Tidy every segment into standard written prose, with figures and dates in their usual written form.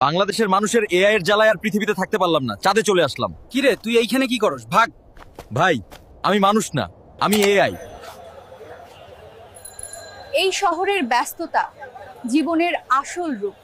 বাংলাদেশের মানুষের এআই এর জ্বালায় আর পৃথিবীতে থাকতে পারলাম না, চাঁদে চলে আসলাম। কি রে, তুই এইখানে কি করস? ভাগ। ভাই, আমি মানুষ না, আমি এআই। এই শহরের ব্যস্ততা জীবনের আসল রূপ।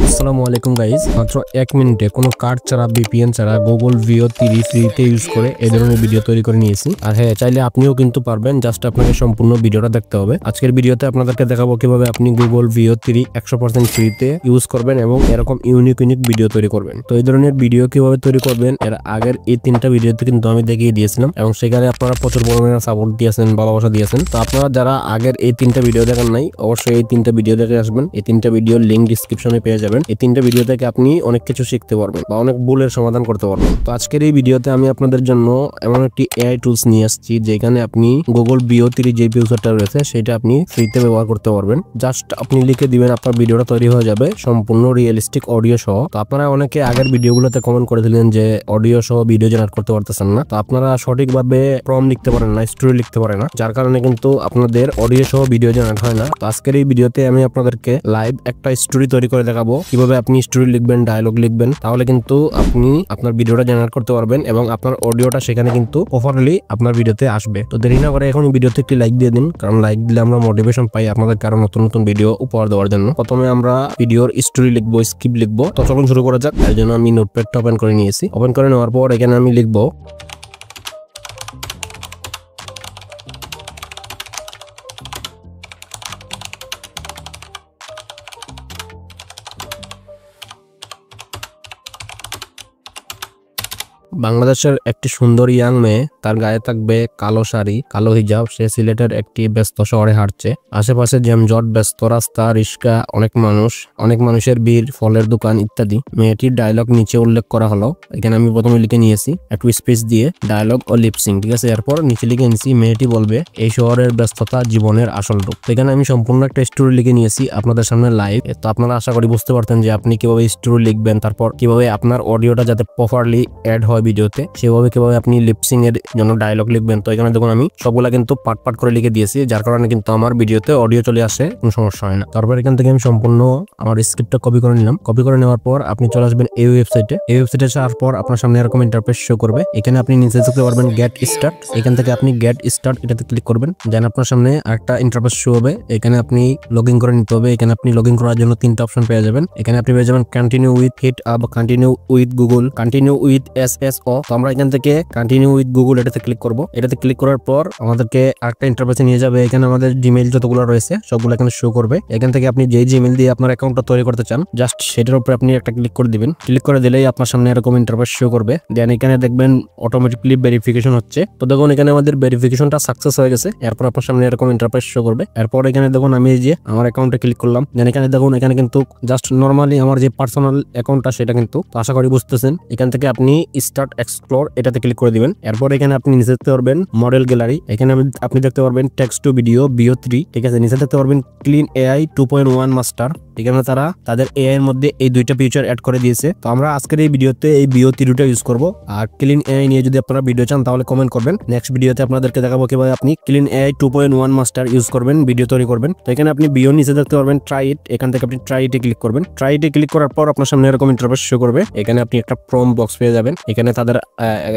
আসসালামু আলাইকুম গাইজ, মাত্র 1 মিনিটে কোনো কার্ড ছাড়া, ভিপিএন ছাড়া গুগল ভিও 3 ফ্রিতে ইউজ করে এই ধরনের ভিডিও তৈরি করে নিয়েছি। আর হ্যাঁ, চাইলে আপনিও কিন্তু পারবেন, জাস্ট আপনাকে সম্পূর্ণ ভিডিওটা দেখতে হবে। আজকের ভিডিওতে আপনাদেরকে দেখাবো কিভাবে আপনি গুগল ভিও 3 100% ফ্রিতে ইউজ করবেন এবং এরকম ইউনিক ভিডিও তৈরি করবেন। তো এই ধরনের ভিডিও কিভাবে তৈরি করবেন, এর আগের এই 3টা ভিডিওতে কিন্তু আমি দেখিয়ে দিয়েছিলাম এবং সেখানে আপনারা প্রচুর পরিমাণে সাপোর্ট দিয়েছেন, ভালোবাসা দিয়েছেন। তো আপনারা যারা আগের এই 3টা ভিডিও দেখেন নাই, অবশ্যই এই 3টা ভিডিও দেখে আসবেন। এই 3টা ভিডিওর লিঙ্ক ডিসক্রিপশনে পেয়ে যাবেন। এই 3টা ভিডিও থেকে আপনি অনেক কিছু শিখতে পারবেন বা অনেক ভুলের সমাধান করতে পারবেন। তো আজকের এই ভিডিওতে আমি আপনাদের জন্য এমন একটি এআই টুলস নিয়ে আসছি যেখানে আপনি গুগল ভিও 3 যে ব্রাউজারটা রয়েছে সেটা আপনি ফ্রিতে ব্যবহার করতে পারবেন। জাস্ট আপনি লিখে দিবেন, আপনার ভিডিওটা তৈরি হয়ে যাবে সম্পূর্ণ রিয়েলিস্টিক অডিও সহ। তো আপনারা অনেকে আগের ভিডিওগুলোতে কমেন্ট করেছিলেন যে অডিও সহ ভিডিও জেনারেট করতে পারতেছেন না। তো আপনারা সঠিকভাবে প্রম্পট লিখতে পারেন না, স্টোরি লিখতে পারেন না, যার কারণে কিন্তু আপনাদের অডিও সহ ভিডিও জেনারেট হয় না। তো আজকের এই ভিডিওতে আমি আপনাদেরকে লাইভ একটা স্টোরি তৈরি করে দেখাবো কিভাবে আপনি স্টোরি লিখবেন, ডায়লগ লিখবেন, তাহলে কিন্তু আপনি আপনার ভিডিওটা জেনারেট করতে পারবেন এবং আপনার অডিওটা সেখানে কিন্তু প্রপারলি আপনার ভিডিওতে আসবে। তো দেরি না করে এখন ভিডিওতে একটি লাইক দিয়ে দিন, কারণ লাইক দিলে আমরা মোটিভেশন পাই আপনাদের কারো নতুন নতুন ভিডিও উপহার দেওয়ার জন্য। প্রথমে আমরা ভিডিওর স্টোরি লিখবো, স্ক্রিপ্ট লিখবো। তো চলুন শুরু করা যাক। এর জন্য আমি নোটপ্যাডটা ওপেন করে নিয়েছি। ওপেন করে নেওয়ার পর এখানে আমি লিখবো বাংলাদেশের একটি সুন্দর ইয়াং মেয়ে, তার গায়ে থাকবে কালো শাড়ি, কালো হিজাব। সে সিলেটের একটি ব্যস্ত শহরে হাঁটছে। আশেপাশে জ্যামজট, ব্যস্ত রাস্তা, রিক্সা, অনেক মানুষের ভিড়, ফলের দোকান ইত্যাদি। মেয়েটির ডায়লগ নিচে উল্লেখ করা হলো। এখানে আমি প্রথমে লিখে নিয়েছি একটু স্পেস দিয়ে ডায়লগ ও লিপসিং, ঠিক আছে। এরপর নিচে লিখে নিয়েছি মেয়েটি বলবে এই শহরের ব্যস্ততা জীবনের আসল রূপ। এখানে আমি সম্পূর্ণ একটা স্টোরি লিখে নিয়েছি আপনাদের সামনে লাইভ। তো আপনারা আশা করি বুঝতে পারতেন যে আপনি কিভাবে স্টোরি লিখবেন, তারপর কিভাবে আপনার অডিওটা যাতে প্রপারলি অ্যাড হয় ভিডিওতে, সেভাবে কিভাবে আপনি লিপসিং এর জন্য ডায়লগ লিখবেন। তো এখানে দেখুন আমি সবগুলা কিন্তু পার্ট করে লিখে দিয়েছি, যার কারণে কিন্তু আমার ভিডিওতে অডিও চলে আসে, কোনো সমস্যা হয় না। তারপর এখান থেকে আমি সম্পূর্ণ আমার স্ক্রিপ্টটা কপি করে নিলাম। কপি করে নেওয়ার পর আপনি চলে আসবেন এই ওয়েবসাইটে। এই ওয়েবসাইটে আসার পর আপনার সামনে এরকম ইন্টারফেস শো করবে। এখানে আপনি নিচে দেখতে পারবেন গেট স্টার্ট। এখান থেকে আপনি গেট স্টার্ট এটাতে ক্লিক করবেন। দেন আপনার সামনে একটা ইন্টারফেস শো হবে। এখানে আপনি লগ ইন করে নিতে হবে। এখানে আপনি লগ ইন করার জন্য 3টা অপশন পেয়ে যাবেন। এখানে আপনি পেয়ে যাবেন continue with hit up, continue with Google, continue with SSO। তো আমরা এখান থেকে কন্টিনিউ উইথ গুগল এটাতে ক্লিক করব। এটাতে ক্লিক করার পর আমাদেরকে আরেকটা ইন্টারফেসে নিয়ে যাবে। এখানে আমাদের জিমেইল যতগুলো রয়েছে সবগুলো এখানে শো করবে। এখান থেকে আপনি যেই জিমেইল দিয়ে আপনার অ্যাকাউন্টটা তৈরি করতে চান, জাস্ট সেটার উপরে আপনি একটা ক্লিক করে দিবেন। ক্লিক করে দিলেই আপনার সামনে এরকম ইন্টারফেস শো করবে। দেন এখানে দেখবেন অটোমেটিকলি ভেরিফিকেশন হচ্ছে। তো দেখুন এখানে আমাদের ভেরিফিকেশনটা সাকসেস হয়ে গেছে। এরপর আপনার সামনে এরকম ইন্টারফেস শো করবে। এরপর এখানে দেখুন আমি এই যে আমার অ্যাকাউন্টে ক্লিক করলাম। দেন এখানে দেখুন এখানে কিন্তু জাস্ট নরমালি আমার যে পার্সোনাল অ্যাকাউন্টটা সেটা কিন্তু, আশা করি বুঝতেছেন। এখান থেকে আপনি স্টার্ট এক্সপ্লোর এটাতে ক্লিক করে দিবেন। এরপর এখানে আপনি নিচে দেখতে পারবেন মডেল গ্যালারি। এখানে আপনি দেখতে পারবেন টেক্সট টু ভিডিও ভিও 3, ঠিক আছে। নিচে দেখতে পারবেন ক্লিন এআই 2.1 মাস্টার। এখানে তারা তাদের এআই এর মধ্যে এই 2টা ফিচার অ্যাড করে দিয়েছে। তো আমরা আজকের এই ভিডিওতে এই ভিও 3টা ইউজ করব। আর ক্লিন এআই নিয়ে যদি আপনারা ভিডিও চান তাহলে কমেন্ট করবেন। নেক্সট ভিডিওতে আপনাদেরকে দেখাবো কিভাবে আপনি ক্লিন এআই 2.1 মাস্টার ইউজ করবেন, ভিডিও তৈরি করবেন। তো এখানে আপনি ভিও নিচে দেখতে পারবেন ট্রাই ইট। এখান থেকে আপনি ট্রাই ইটে ক্লিক করবেন। ট্রাই ইটে ক্লিক করার পর আপনার সামনে এরকম ইন্টারফেস শো করবে। এখানে আপনি একটা প্রম্পট বক্স পেয়ে যাবেন। এখানে তাদের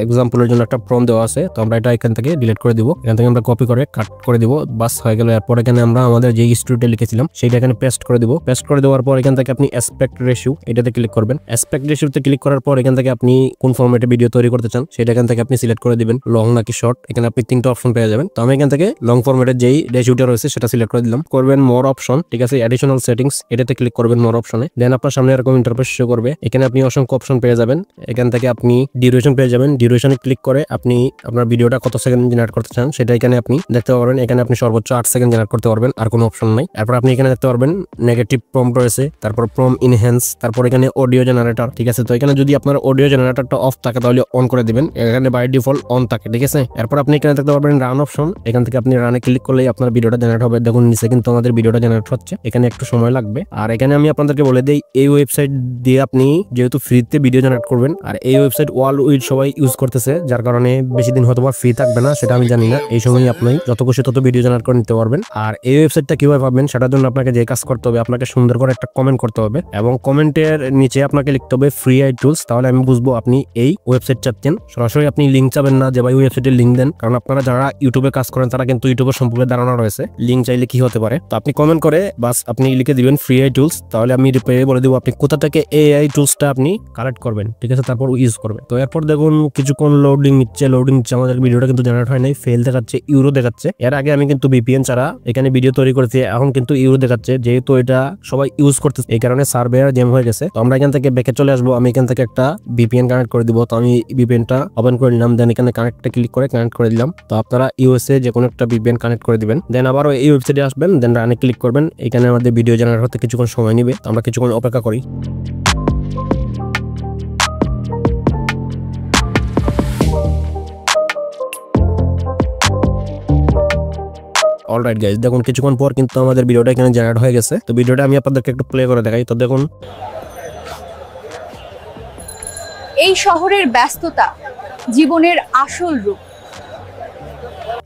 এক্সাম্পলের জন্য একটা প্রম্পট দেওয়া আছে। তো আমরা এটা এখান থেকে ডিলিট করে দিব। এখান থেকে আমরা কপি করে কাট করে দিব, বাস হয়ে গেল। এরপর এখানে আমরা আমাদের যে স্টোরিটা লিখেছিলাম সেটা এখানে পেস্ট করে দিব। পেস্ট করে দেওয়ার পর এখান থেকে আপনি অ্যাসপেক্ট রেশিও এটাতে ক্লিক করবেন। অ্যাসপেক্ট রেশিওতে ক্লিক করার পর এখান থেকে আপনি কোন ফরম্যাটে ভিডিও তৈরি করতে চান সেটা এখান থেকে আপনি সিলেক্ট করে দিবেন, লং নাকি শর্ট। এখানে আপনি 3টা অপশন পেয়ে যাবেন। তো আমি এখান থেকে লং ফরম্যাটের যেই রেশিওটা রয়েছে সেটা সিলেক্ট করে দিলাম। করবেন মোর অপশন, ঠিক আছে, অ্যাডিশনাল সেটিংস এটাতে ক্লিক করবেন মোর অপশনে। দেন আপনার সামনে এরকম ইন্টারফেস শো করবে। এখানে আপনি অসংখ্য অপশন পেয়ে যাবেন। এখান থেকে আপনি ডিউরেশন পেয়ে যাবেন। ডিউরেশনে ক্লিক করে আপনি আপনার ভিডিওটা কত সেকেন্ড জেনারেট করতে চান সেটা এখানে আপনি দেখতে পারবেন। এখানে আপনি সর্বোচ্চ 8 সেকেন্ড জেনারেট করতে পারবেন, আর কোনো অপশন নাই। এরপর আপনি এখানে দেখতে পারবেন নেগেটিভ প্রম্পট রয়েছে, তারপর প্রম্পট ইনহ্যান্স, তারপর এখানে অডিও জেনারেটর, ঠিক আছে। তো এখানে যদি আপনার অডিও জেনারেটরটা অফ থাকে তাহলে অন করে দিবেন। এখানে বাই ডিফল্ট অন থাকে, ঠিক আছে। এরপর আপনি এখানে দেখতে পারবেন রান অপশন। এখান থেকে আপনি রানে ক্লিক করলেই আপনার ভিডিওটা জেনারেট হবে। দেখুন নিচে কিন্তু আমাদের ভিডিওটা জেনারেট হচ্ছে। এখানে একটু সময় লাগবে। আর এখানে আমি আপনাদেরকে বলে দেই এই ওয়েবসাইট দিয়ে আপনি যেহেতু ফ্রিতে ভিডিও জেনারেট করবেন, আর এই ওয়েবসাইট ওয়ার্ল্ড উইড সবাই ইউজ করতেছে, যার কারণে বেশি দিন হয়তো ফ্রি থাকবে না, সেটা আমি জানি না। এই সময় আপনি যত খুশি তত ভিডিও জেনারেট করে নিতে পারবেন। আর এই ওয়েবসাইটটা কিভাবে পাবেন সেটার জন্য আপনাকে যে কাজ করতে হবে, আপনাকে সুন্দর সুন্দর করে একটা কমেন্ট করতে হবে এবং কমেন্টের নিচে আপনাকে লিখতে হবে ফ্রি আই টুলস। তাহলে আমি বুঝবো আপনি এই ওয়েবসাইট চাচ্ছেন। সরাসরি আপনি লিঙ্ক চাবেন না যে ভাই ওয়েবসাইটের লিঙ্ক দেন, কারণ আপনারা যারা ইউটিউবে কাজ করেন তারা কিন্তু ইউটিউবের সম্পর্কে ধারণা রয়েছে লিঙ্ক চাইলে কি হতে পারে। তো আপনি কমেন্ট করে বাস আপনি লিখে দিবেন ফ্রি আই টুলস, তাহলে আমি রিপ্লাই বলে দেবো আপনি কোথা থেকে এআই টুলসটা আপনি কালেক্ট করবেন, ঠিক আছে, তারপর ইউজ করবেন। তো এরপর দেখুন কিছুক্ষণ লোডিং নিচ্ছে আমাদের ভিডিওটা কিন্তু জেনারেট হয় নাই, ফেল দেখাচ্ছে, ইউরো দেখাচ্ছে। এর আগে আমি কিন্তু ভিপিএন ছাড়া এখানে ভিডিও তৈরি করেছি, এখন কিন্তু ইউরো দেখাচ্ছে, যেহেতু এটা সবাই ইউজ করতেছে এই কারণে সার্ভার জ্যাম হয়ে গেছে। তো আমরা এখান থেকে ব্যাকে চলে আসবো, আমি এখান থেকে একটা ভিপিএন কানেক্ট করে দিব। তো আমি ভিপিএনটা ওপেন করে নিলাম, দেন এখানে কানেক্টে ক্লিক করে কানেক্ট করে দিলাম। তো আপনারা ইউএসএ যে কোনো একটা ভিপিএন কানেক্ট করে দিবেন, দেন আবারও এই ওয়েবসাইটে আসবেন, দেন রানে ক্লিক করবেন। এখানে আমাদের ভিডিও জেনারেট হতে কিছুক্ষণ সময় নেবে, তো আমরা কিছুক্ষণ অপেক্ষা করি। অলরাইট গাইস, দেখুন কিছুক্ষণ পর কিন্তু আমাদের ভিডিওটা এখানে জেনারেট হয়ে গেছে। তো ভিডিওটা আমি আপনাদেরকে একটু প্লে করে দেখাই। তো দেখুন এই শহরের ব্যস্ততা জীবনের আসল রূপ।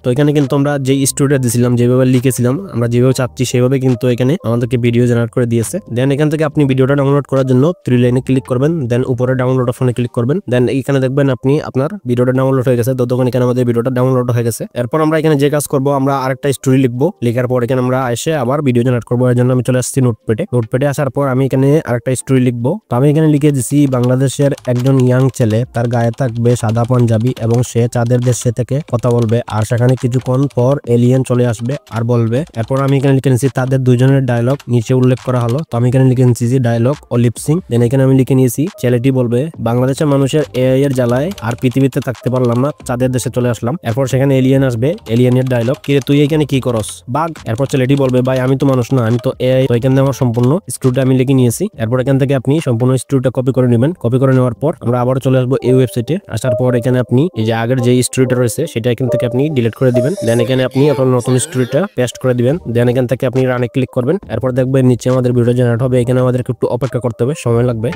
তো এখানে কিন্তু আমরা যে স্টোরিটা দিয়েছিলাম, যেভাবে লিখেছিলাম, আমরা যেভাবে চাচ্ছি সেভাবে কিন্তু এখানে আমাদেরকে ভিডিও জেনারেট করে দিয়েছে। দেন এখান থেকে আপনি ভিডিওটা ডাউনলোড করার জন্য 3 লাইনে ক্লিক করবেন, দেন উপরে ডাউনলোড অপশনে ক্লিক করবেন, দেন এখানে দেখবেন আপনি আপনার ভিডিওটা ডাউনলোড হয়ে গেছে। ততক্ষণ এখানে আমাদের ভিডিওটা ডাউনলোড হয়ে গেছে। এরপর আমরা এখানে যে কাজ করবো, আমরা আরেকটা স্টোরি লিখবো, লেখার পর এখানে আমরা এসে আবার ভিডিও জেনারেট করবো। এর জন্য আমি চলে আসছি নোটপ্যাডে আসার পর আমি এখানে আরেকটা স্টোরি লিখবো। তো আমি এখানে লিখে দিছি বাংলাদেশের একজন ইয়াং ছেলে, তার গায়ে থাকবে সাদা পাঞ্জাবি এবং সে চাঁদের দেশে থেকে কথা বলবে, আর সেখানে কিছুক্ষণ পর এলিয়েন চলে আসবে আর বলবে। এরপর আমি এখানে লিখে নিয়েছি তাদের দুজনের ডায়লগ নিচে উল্লেখ করা হলো। তো আমি এখানে লিখে নিয়েছি ডায়লগ ও লিপসিং। দেন এখানে আমি লিখে নিয়েছি ছেলেটি বলবে বাংলাদেশের মানুষের এআই এর জ্বালায় আর পৃথিবীতে থাকতে পারলাম না, চাঁদের দেশে চলে আসলাম। এরপর সেখানে এলিয়েন আসবে, এলিয়েনের ডায়লগ, কিরে তুই এখানে কি করস বাঘ। এরপর ছেলেটি বলবে ভাই আমি তো মানুষ না, আমি তো এআই। তো এখানে আমার সম্পূর্ণ স্ক্রিপ্টটা আমি লিখে নিয়েছি। এরপর এখান থেকে আপনি সম্পূর্ণ স্ক্রিপ্টটা কপি করে নেবেন। কপি করে নেওয়ার পর আমরা আবার চলে আসবো এই ওয়েবসাইটে। আসার পর এখানে আপনি এই যে আগের যে স্ক্রিপ্টটা রয়েছে সেটা এখান থেকে আপনি ডিলিট করে দিবেন। দেন এখানে আপনি আপনার নতুন স্টোরিটা পেস্ট করে দিবেন। দেন এখান থেকে আপনি রানে ক্লিক করবেন। এরপর দেখবেন নিচে আমাদের ভিডিও জেনারেট হবে। এখানে আমাদেরকে একটু অপেক্ষা করতে হবে, সময় লাগবে।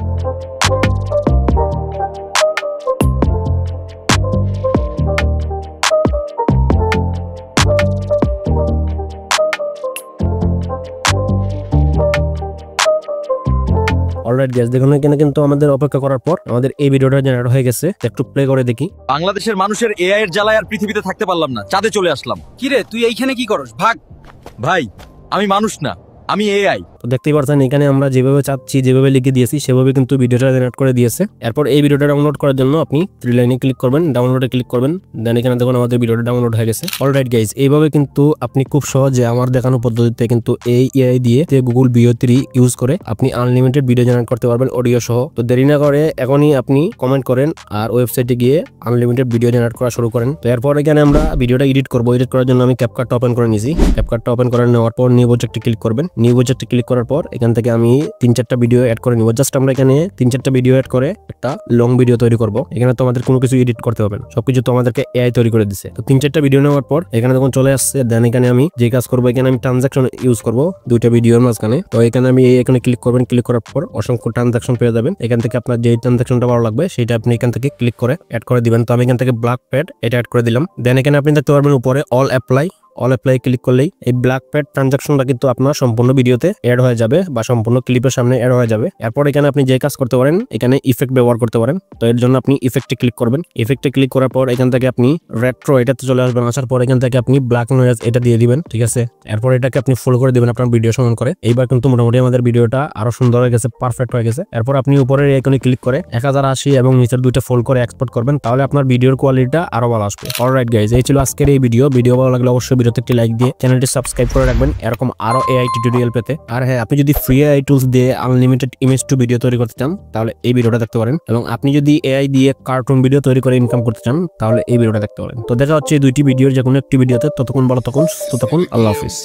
অলরাইট গাইস, দেখুন এখানে কিন্তু আমাদের অপেক্ষা করার পর আমাদের এই ভিডিওটা জেনারেট হয়ে গেছে। একটু প্লে করে দেখি। বাংলাদেশের মানুষের এআই এর জ্বালায় আর পৃথিবীতে থাকতে পারলাম না, চাঁদে চলে আসলাম। কিরে তুই এইখানে কি করস ভাগ। ভাই আমি মানুষ না, আমি এআই। তো দেখতেই পাচ্ছেন এখানে আমরা যেভাবে চাচ্ছি, যেভাবে লিখে দিয়েছি সেভাবে কিন্তু ভিডিওটা জেনারেট করে দিয়েছে। এরপর এই ভিডিওটা ডাউনলোড করার জন্য আপনি 3 লাইনে ক্লিক করবেন, ডাউনলোডে ক্লিক করবেন। দেন এখানে দেখুন আমাদের ভিডিওটা ডাউনলোড হয়ে গেছে। অলরাইট গাইস, এইভাবে কিন্তু আপনি খুব সহজে আমার দেখানো পদ্ধতিতে কিন্তু এই এআই দিয়ে গুগল VO3 ইউজ করে আপনি আনলিমিটেড ভিডিও জেনারেট করতে পারবেন, অডিও সহ। তো দেরি না করে এখনই আপনি কমেন্ট করেন আর ওয়েবসাইটে গিয়ে আনলিমিটেড ভিডিও জেনারেট করা শুরু করেন। তো এরপর এখানে আমরা ভিডিওটা এডিট করবো। এডিট করার জন্য আমি ক্যাপকাটটা ওপেন করে নিয়েছি। ক্যাপকাটটা ওপেন করে নেওয়ার পর নিউ প্রজেক্টে ক্লিক করবেন। নিউ প্রজেক্টে ক্লিক করার পর এখান থেকে আমি 3-4টা ভিডিও অ্যাড করে নিব। জাস্ট আমরা এখানে 3-4টা ভিডিও অ্যাড করে একটা লং ভিডিও তৈরি করব। এখানে তো আমাদের কোনো কিছু এডিট করতে হবে না, সবকিছু তো আমাদেরকে এআই তৈরি করে দিছে। তো 3-4টা ভিডিও নেওয়ার পর এখানে যখন চলে আসছে, দেন এখানে আমি যে কাজ করব, এখানে আমি ট্রানজাকশন ইউজ করব 2টা ভিডিওর মাঝখানে। তো এখানে আমি এখানে ক্লিক করবেন। ক্লিক করার পর অসংখ্য ট্রানজাকশন পেয়ে যাবেন। এখান থেকে আপনার যে ট্রানজাকশনটা ভালো লাগবে সেটা আপনি এখান থেকে ক্লিক করে অ্যাড করে দিবেন। তো আমি এখান থেকে ব্ল্যাক প্যাড এটা অ্যাড করে দিলাম। দেন এখানে আপনি দেখতে পারবেন উপরে অল অ্যাপ্লাই ক্লিক করলেই এই ব্ল্যাক প্যাড ট্রানজাকশনটা কিন্তু আপনার সম্পূর্ণ ভিডিওতে অ্যাড হয়ে যাবে বা সম্পূর্ণ ক্লিপের সামনে অ্যাড হয়ে যাবে। এরপর এখানে আপনি যে কাজ করতে পারেন, এখানে ইফেক্ট ব্যবহার করতে পারেন। তো এর জন্য আপনি ইফেক্টে ক্লিক করবেন। ইফেক্টে ক্লিক করার পর এখান থেকে আপনি রেট্রো এটাতে চলে আসবেন। আসার পর এখান থেকে আপনি ব্ল্যাক নয়েজ এটা দিয়ে দিবেন, ঠিক আছে। এরপর এটাকে আপনি ফলো করে দিবেন আপনার ভিডিও সমান করে। এইবার কিন্তু মোটামুটি আমাদের ভিডিওটা আরো সুন্দর হয়ে গেছে, পারফেক্ট হয়ে গেছে। এরপর আপনি উপরের আইকনে ক্লিক করে 1080 এবং নিচের 2টা ফোল্ড করে এক্সপোর্ট করবেন, তাহলে আপনার ভিডিওর কোয়ালিটিটা আরো ভালো আসবে। অলরাইট গাইজ, এই ছিল আজকের এই ভিডিও ভালো লাগলে অবশ্যই ভিডিওতে একটি লাইক দিয়ে চ্যানেলটি সাবস্ক্রাইব করে রাখবেন এরকম আরো এআই টিউটোরিয়াল পেতে। আর হ্যাঁ, আপনি যদি ফ্রি এআই টুলস দিয়ে আনলিমিটেড ইমেজ টু ভিডিও তৈরি করতে চান তাহলে এই ভিডিওটা দেখতে পারেন, এবং আপনি যদি এআই দিয়ে কার্টুন ভিডিও তৈরি করে ইনকাম করতে চান তাহলে এই ভিডিওটা দেখতে পারেন। তো দেখা হচ্ছে এই 2টি ভিডিওর যে কোনো একটি ভিডিওতে। ততক্ষণ ভালো থাকুন, সুস্থ থাকুন, আল্লাহ হাফিজ।